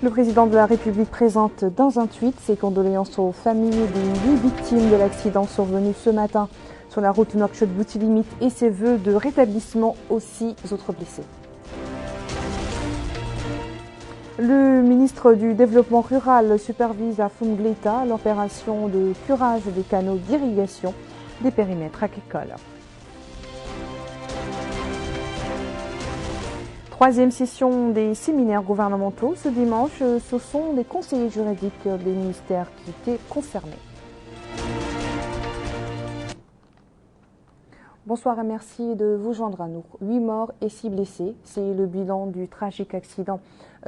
Le président de la République présente dans un tweet ses condoléances aux familles des 8 victimes de l'accident survenu ce matin sur la route Nouakchott-Boutilimit et ses vœux de rétablissement aux 6 autres blessés. Le ministre du Développement rural supervise à Foumgleta l'opération de curage des canaux d'irrigation des périmètres agricoles. Troisième session des séminaires gouvernementaux. Ce dimanche, ce sont les conseillers juridiques des ministères qui étaient concernés. Bonsoir et merci de vous joindre à nous. 8 morts et 6 blessés. C'est le bilan du tragique accident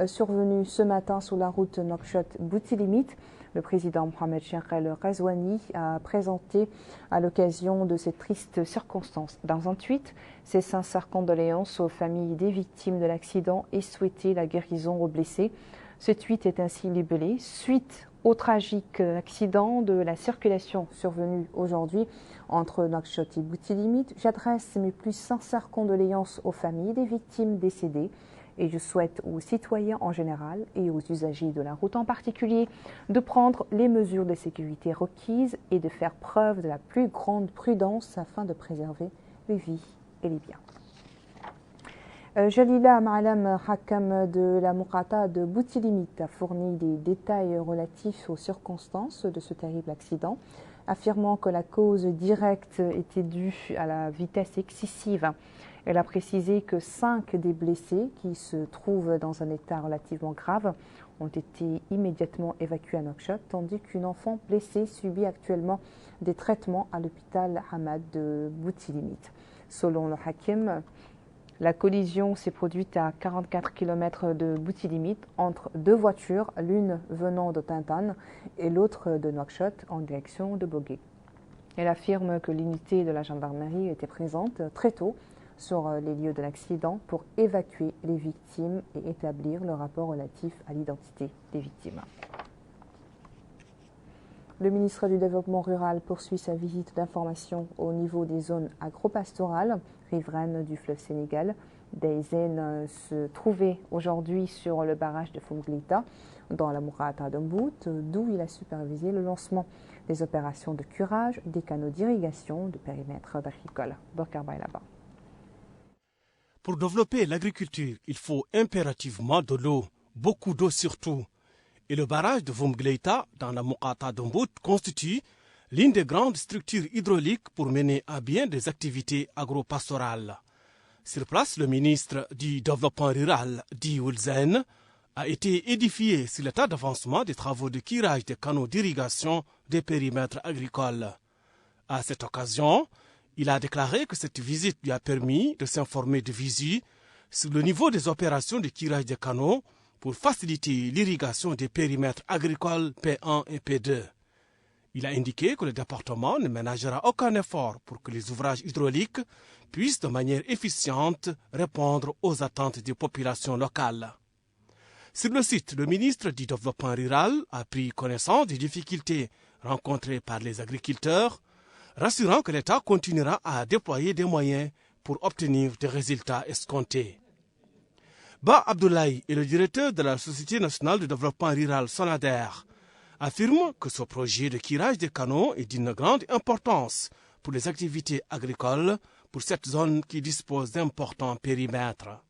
survenu ce matin sur la route Nouakchott-Boutilimit. Le président Mohamed Cheikh El Ghazouani a présenté à l'occasion de cette triste circonstance dans un tweet ses sincères condoléances aux familles des victimes de l'accident et souhaité la guérison aux blessés. Ce tweet est ainsi libellé suite au tragique accident de la circulation survenu aujourd'hui entre Nouakchott et Boutilimit. J'adresse mes plus sincères condoléances aux familles des victimes décédées et je souhaite aux citoyens en général et aux usagers de la route en particulier de prendre les mesures de sécurité requises et de faire preuve de la plus grande prudence afin de préserver les vies et les biens. Jalila Ma'alam Hakam de la Muqata de Boutilimit a fourni des détails relatifs aux circonstances de ce terrible accident, affirmant que la cause directe était due à la vitesse excessive. Elle a précisé que 5 des blessés, qui se trouvent dans un état relativement grave, ont été immédiatement évacués à Nouakchott, tandis qu'une enfant blessée subit actuellement des traitements à l'hôpital Hamad de Boutilimit. Selon le Hakim, la collision s'est produite à 44 km de Boutilimit entre 2 voitures, l'une venant de Tintan et l'autre de Nouakchott en direction de Bogué. Elle affirme que l'unité de la gendarmerie était présente très tôt sur les lieux de l'accident pour évacuer les victimes et établir le rapport relatif à l'identité des victimes. Le ministre du Développement rural poursuit sa visite d'information au niveau des zones agro-pastorales riveraines du fleuve Sénégal. Des zones se trouvaient aujourd'hui sur le barrage de Foumgleta, dans la Mourata d'Umbout, d'où il a supervisé le lancement des opérations de curage des canaux d'irrigation de périmètre agricole. Borkarbaï là-bas. Pour développer l'agriculture, il faut impérativement de l'eau, beaucoup d'eau surtout. Et le barrage de Foumgleta, dans la Moukata d'Umbout, constitue l'une des grandes structures hydrauliques pour mener à bien des activités agro-pastorales. Sur place, le ministre du Développement rural, Di Wulzen, a été édifié sur l'état d'avancement des travaux de curage des canaux d'irrigation des périmètres agricoles. À cette occasion, il a déclaré que cette visite lui a permis de s'informer de visu sur le niveau des opérations de curage des canaux pour faciliter l'irrigation des périmètres agricoles P1 et P2. Il a indiqué que le département ne ménagera aucun effort pour que les ouvrages hydrauliques puissent de manière efficiente répondre aux attentes des populations locales. Sur le site, le ministre du Développement rural a pris connaissance des difficultés rencontrées par les agriculteurs, rassurant que l'État continuera à déployer des moyens pour obtenir des résultats escomptés. Ba Abdoulaye est le directeur de la Société nationale de développement rural Sonader, affirme que ce projet de curage des canaux est d'une grande importance pour les activités agricoles pour cette zone qui dispose d'importants périmètres.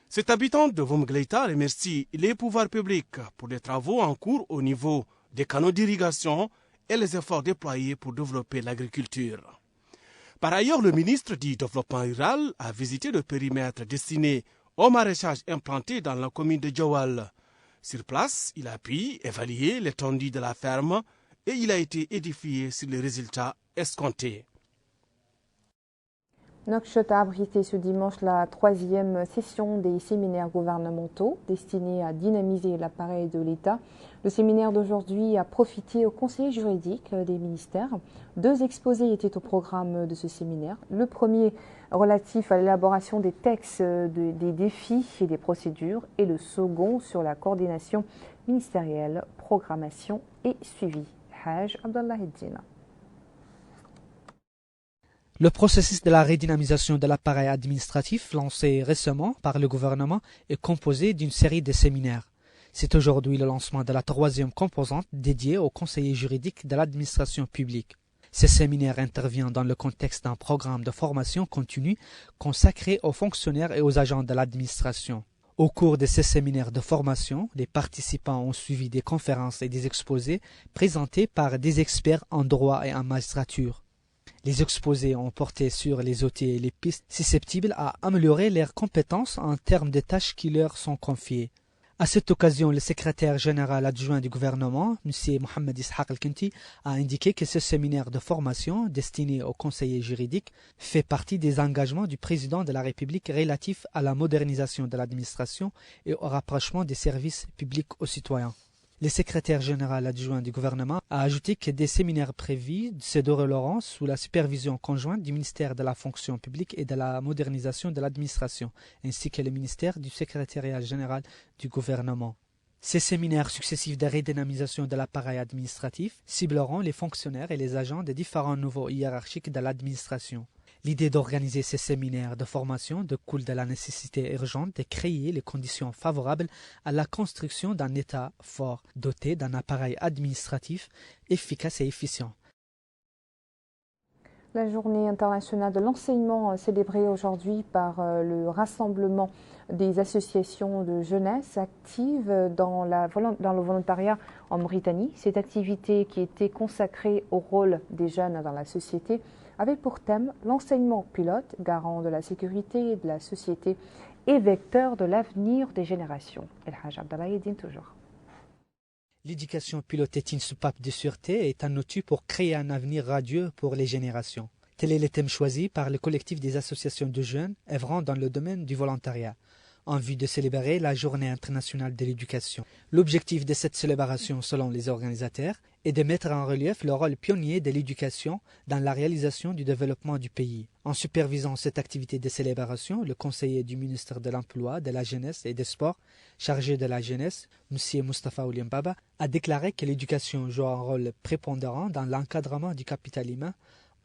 Cet habitant de Foumgleta remercie les pouvoirs publics pour les travaux en cours au niveau des canaux d'irrigation et les efforts déployés pour développer l'agriculture. Par ailleurs, le ministre du Développement rural a visité le périmètre destiné au maraîchage implanté dans la commune de Djawal. Sur place, il a pu évaluer l'étendue de la ferme et il a été édifié sur les résultats escomptés. Nouakchott a abrité ce dimanche la 3e session des séminaires gouvernementaux destinés à dynamiser l'appareil de l'État. Le séminaire d'aujourd'hui a profité aux conseillers juridiques des ministères. 2 exposés étaient au programme de ce séminaire. Le premier relatif à l'élaboration des textes, des défis et des procédures et le second sur la coordination ministérielle, programmation et suivi. Haj Abdallah Eddina. Le processus de la redynamisation de l'appareil administratif lancé récemment par le gouvernement est composé d'une série de séminaires. C'est aujourd'hui le lancement de la troisième composante dédiée aux conseillers juridiques de l'administration publique. Ce séminaire intervient dans le contexte d'un programme de formation continue consacré aux fonctionnaires et aux agents de l'administration. Au cours de ces séminaires de formation, les participants ont suivi des conférences et des exposés présentés par des experts en droit et en magistrature. Les exposés ont porté sur les outils et les pistes susceptibles à améliorer leurs compétences en termes de tâches qui leur sont confiées. À cette occasion, le secrétaire général adjoint du gouvernement, M. Mohamed Ishaq Al-Kinti, a indiqué que ce séminaire de formation destiné aux conseillers juridiques fait partie des engagements du président de la République relatifs à la modernisation de l'administration et au rapprochement des services publics aux citoyens. Le secrétaire général adjoint du gouvernement a ajouté que des séminaires prévus se dérouleront sous la supervision conjointe du ministère de la fonction publique et de la modernisation de l'administration, ainsi que le ministère du secrétariat général du gouvernement. Ces séminaires successifs de redynamisation de l'appareil administratif cibleront les fonctionnaires et les agents des différents niveaux hiérarchiques de l'administration. L'idée d'organiser ces séminaires de formation découle de la nécessité urgente de créer les conditions favorables à la construction d'un État fort, doté d'un appareil administratif efficace et efficient. La journée internationale de l'enseignement célébrée aujourd'hui par le rassemblement des associations de jeunesse actives dans le volontariat en Mauritanie. Cette activité qui était consacrée au rôle des jeunes dans la société avait pour thème l'enseignement pilote, garant de la sécurité et de la société et vecteur de l'avenir des générations. El Haj Abdallah Yedin toujours. L'éducation pilote est une soupape de sûreté et est un outil pour créer un avenir radieux pour les générations. Tel est le thème choisi par le collectif des associations de jeunes œuvrant dans le domaine du volontariat, en vue de célébrer la Journée internationale de l'éducation. L'objectif de cette célébration, selon les organisateurs, est de mettre en relief le rôle pionnier de l'éducation dans la réalisation du développement du pays. En supervisant cette activité de célébration, le conseiller du ministère de l'Emploi, de la Jeunesse et des Sports, chargé de la jeunesse, M. Mustafa Oulimbaba, a déclaré que l'éducation joue un rôle prépondérant dans l'encadrement du capital humain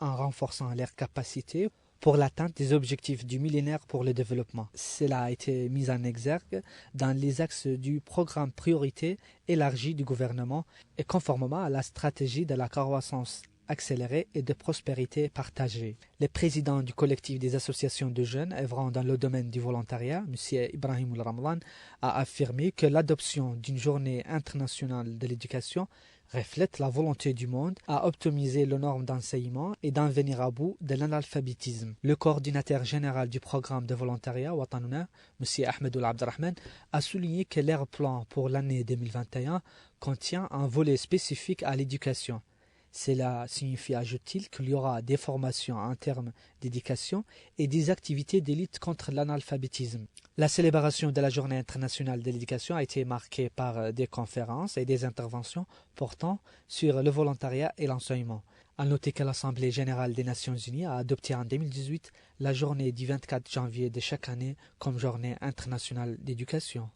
en renforçant leurs capacités pour l'atteinte des objectifs du millénaire pour le développement. Cela a été mis en exergue dans les axes du programme priorité élargi du gouvernement et conformément à la stratégie de la croissance accélérée et de prospérité partagée. Le président du collectif des associations de jeunes œuvrant dans le domaine du volontariat, M. Ibrahim Al-Ramlan, a affirmé que l'adoption d'une journée internationale de l'éducation reflète la volonté du monde à optimiser les normes d'enseignement et d'en venir à bout de l'analphabétisme. Le coordinateur général du programme de volontariat, Watanouna, M. Ahmedou Abdrahman, a souligné que leur plan pour l'année 2021 contient un volet spécifique à l'éducation. Cela signifie, ajoute-t-il, qu'il y aura des formations en termes d'éducation et des activités de lutte contre l'analphabétisme. La célébration de la Journée internationale de l'éducation a été marquée par des conférences et des interventions portant sur le volontariat et l'enseignement. À noter que l'Assemblée générale des Nations unies a adopté en 2018 la journée du 24 janvier de chaque année comme Journée internationale d'éducation.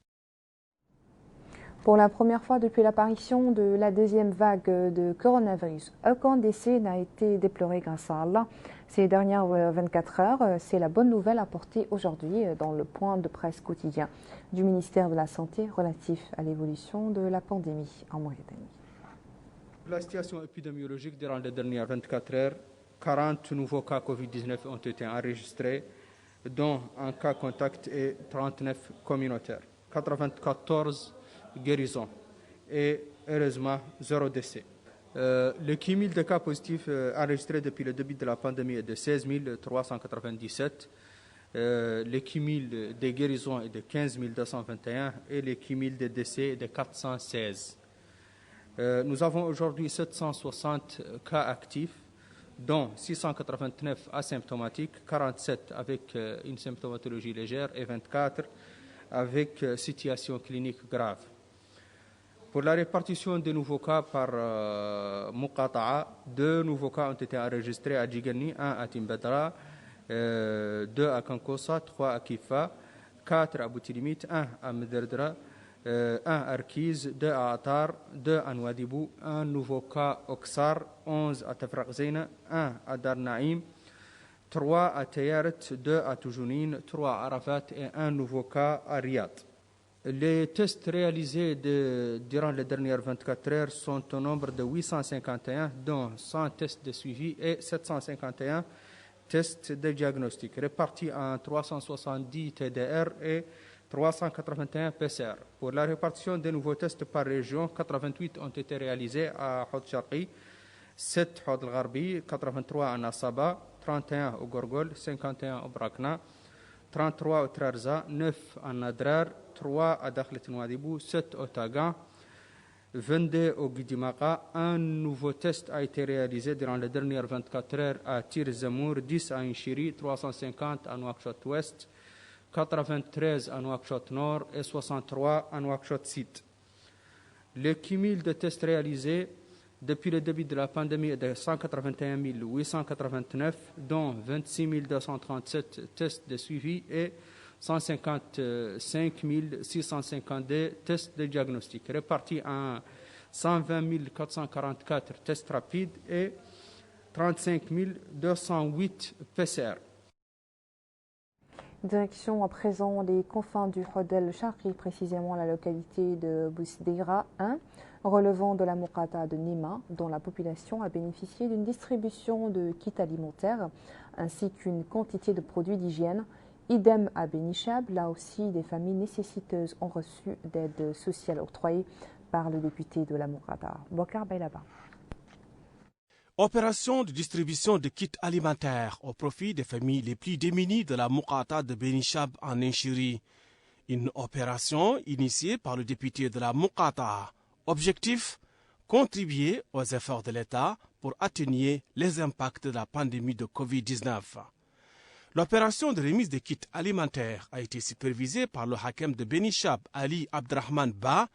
Pour la première fois depuis l'apparition de la deuxième vague de coronavirus, aucun décès n'a été déploré grâce à Allah. Ces dernières 24 heures, c'est la bonne nouvelle apportée aujourd'hui dans le point de presse quotidien du ministère de la Santé relatif à l'évolution de la pandémie en Mauritanie. La situation épidémiologique durant les dernières 24 heures, 40 nouveaux cas Covid-19 ont été enregistrés, dont un cas contact et 39 communautaires, 94 guérisons et heureusement 0 décès. Le cumul de cas positifs enregistrés depuis le début de la pandémie est de 16 397. Le cumul des guérisons est de 15 221 et le cumul des décès est de 416. Nous avons aujourd'hui 760 cas actifs, dont 689 asymptomatiques, 47 avec une symptomatologie légère et 24 avec situation clinique grave. Pour la répartition des nouveaux cas par Muqata'a, 2 nouveaux cas ont été enregistrés à Djigani, 1 à Timbadra, 2 à Kankosa, 3 à Kifa, 4 à Boutilimit, 1 à Mederdra, 1 à Arkiz, 2 à Atar, 2 à Nouadhibou, 1 nouveau cas Oksar, 11 à Tafraq Zeyna, 1 à Dar Naïm, 3 à Tayaret, 2 à Toujounine, 3 à Arafat et 1 nouveau cas à Riyad. Les tests réalisés durant les dernières 24 heures sont au nombre de 851, dont 100 tests de suivi et 751 tests de diagnostic, répartis en 370 TDR et 381 PCR. Pour la répartition des nouveaux tests par région, 88 ont été réalisés à Houd Sharqi, 7 Houd al-Gharbi, 83 à Nasaba, 31 au Gorgol, 51 au Brakna, 33 au Trarza, 9 à Nadrar, 3 à Dakhlet Nouadhibou, 7 au Tagan, 22 au Guidimaka. Un nouveau test a été réalisé durant les dernières 24 heures à Tir Zamour, 10 à Inchiri, 350 à Nouakchott-Ouest, 93 à Nouakchott-Nord et 63 à Nouakchott-Sud. Le cumul de tests réalisés depuis le début de la pandémie est de 181 889, dont 26 237 tests de suivi et 155 652 tests de diagnostic, répartis en 120 444 tests rapides et 35 208 PCR. Direction à présent les confins du Houd el-Sharqi, précisément la localité de Bousdeira 1, relevant de la Muqata de Nima, dont la population a bénéficié d'une distribution de kits alimentaires ainsi qu'une quantité de produits d'hygiène. Idem à Benishab, là aussi des familles nécessiteuses ont reçu d'aide sociale octroyée par le député de la Muqata, Bouakar Baylaba. Opération de distribution de kits alimentaires au profit des familles les plus démunies de la Muqata de Benishab en Inchiri. Une opération initiée par le député de la Muqata. Objectif, contribuer aux efforts de l'État pour atténuer les impacts de la pandémie de Covid-19. L'opération de remise des kits alimentaires a été supervisée par le hakem de Benishab, Ali Abdrahman Ba,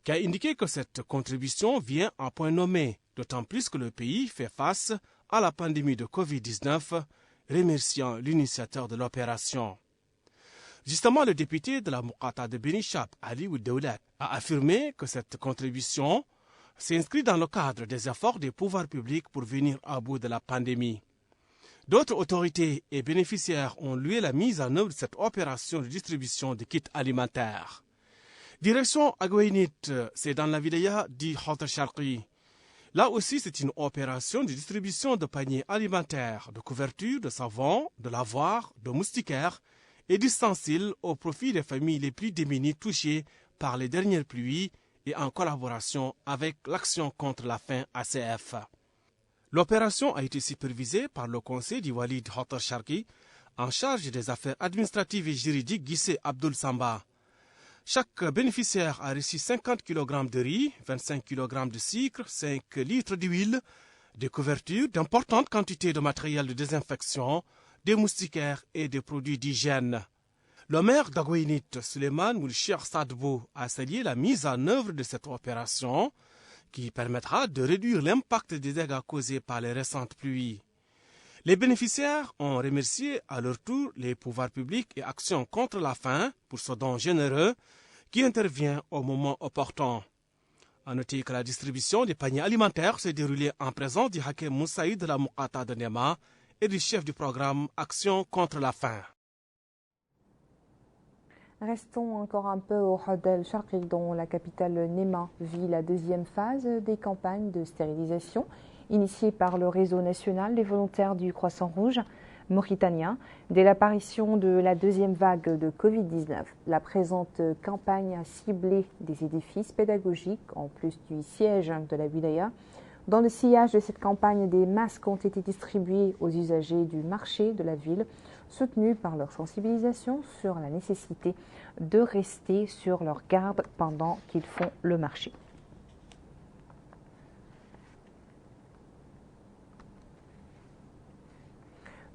qui a indiqué que cette contribution vient en point nommé, d'autant plus que le pays fait face à la pandémie de Covid-19, remerciant l'initiateur de l'opération. Justement, le député de la Muqata de Benishab, Ali Ouddoulat, a affirmé que cette contribution s'inscrit dans le cadre des efforts des pouvoirs publics pour venir à bout de la pandémie. D'autres autorités et bénéficiaires ont loué la mise en œuvre de cette opération de distribution de kits alimentaires. Direction Agouinit, c'est dans la wilaya du Houd el-Sharqi. Là aussi, c'est une opération de distribution de paniers alimentaires, de couvertures, de savon, de lavoirs, de moustiquaires et d'ustensiles au profit des familles les plus démunies touchées par les dernières pluies et en collaboration avec l'Action contre la faim ACF. L'opération a été supervisée par le conseil du Wali de Houd el-Sharqi en charge des affaires administratives et juridiques Guissé Abdul Samba. Chaque bénéficiaire a reçu 50 kg de riz, 25 kg de sucre, 5 litres d'huile, des couvertures, d'importantes quantités de matériel de désinfection, des moustiquaires et des produits d'hygiène. Le maire d'Agouinit, Suleiman Moulchir Sadbou, a salué la mise en œuvre de cette opération qui permettra de réduire l'impact des dégâts causés par les récentes pluies. Les bénéficiaires ont remercié à leur tour les pouvoirs publics et Action contre la faim pour ce don généreux qui intervient au moment opportun. A noter que la distribution des paniers alimentaires s'est déroulée en présence du hakem Moussaïd de la Muqata de Nema et du chef du programme Action contre la faim. Restons encore un peu au Houd el-Sharqi, dont la capitale Nema vit la deuxième phase des campagnes de stérilisation initiées par le réseau national des volontaires du Croissant Rouge mauritanien dès l'apparition de la deuxième vague de Covid-19. La présente campagne a ciblé des édifices pédagogiques en plus du siège de la wilaya. Dans le sillage de cette campagne, des masques ont été distribués aux usagers du marché de la ville, soutenus par leur sensibilisation sur la nécessité de rester sur leur garde pendant qu'ils font le marché.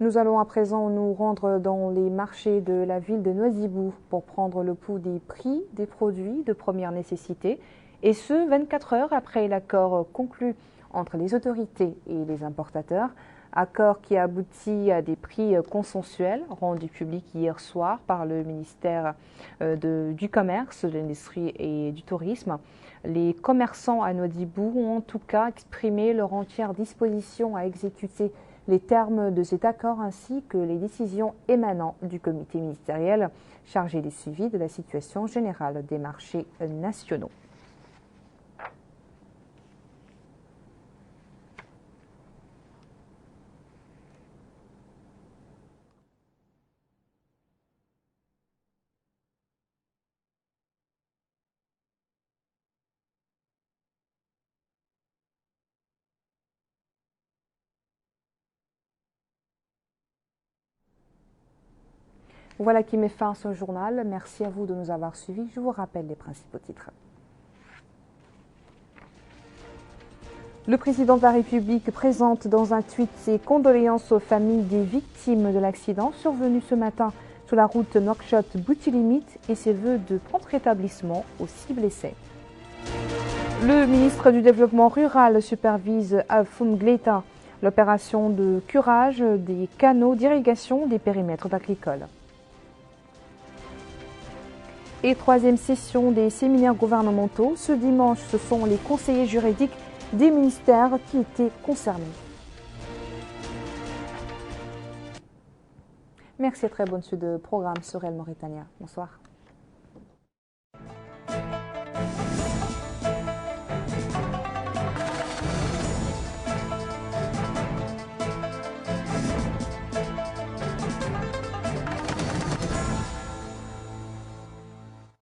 Nous allons à présent nous rendre dans les marchés de la ville de Nouadhibou pour prendre le pouls des prix des produits de première nécessité, et ce 24 heures après l'accord conclu entre les autorités et les importateurs, accord qui a abouti à des prix consensuels rendus publics hier soir par le ministère du Commerce, de l'Industrie et du Tourisme. Les commerçants à Nouadhibou ont en tout cas exprimé leur entière disposition à exécuter les termes de cet accord ainsi que les décisions émanant du comité ministériel chargé du suivi de la situation générale des marchés nationaux. Voilà qui met fin à ce journal. Merci à vous de nous avoir suivis. Je vous rappelle les principaux titres. Le président de la République présente dans un tweet ses condoléances aux familles des victimes de l'accident survenu ce matin sur la route Nouakchott-Boutilimit et ses vœux de prompt rétablissement aux 6 blessés. Le ministre du Développement rural supervise à Foumgleita l'opération de curage des canaux d'irrigation des périmètres agricoles. Et troisième session des séminaires gouvernementaux. Ce dimanche, ce sont les conseillers juridiques des ministères qui étaient concernés. Merci et très bonne suite de programme sur El Mauritania. Bonsoir.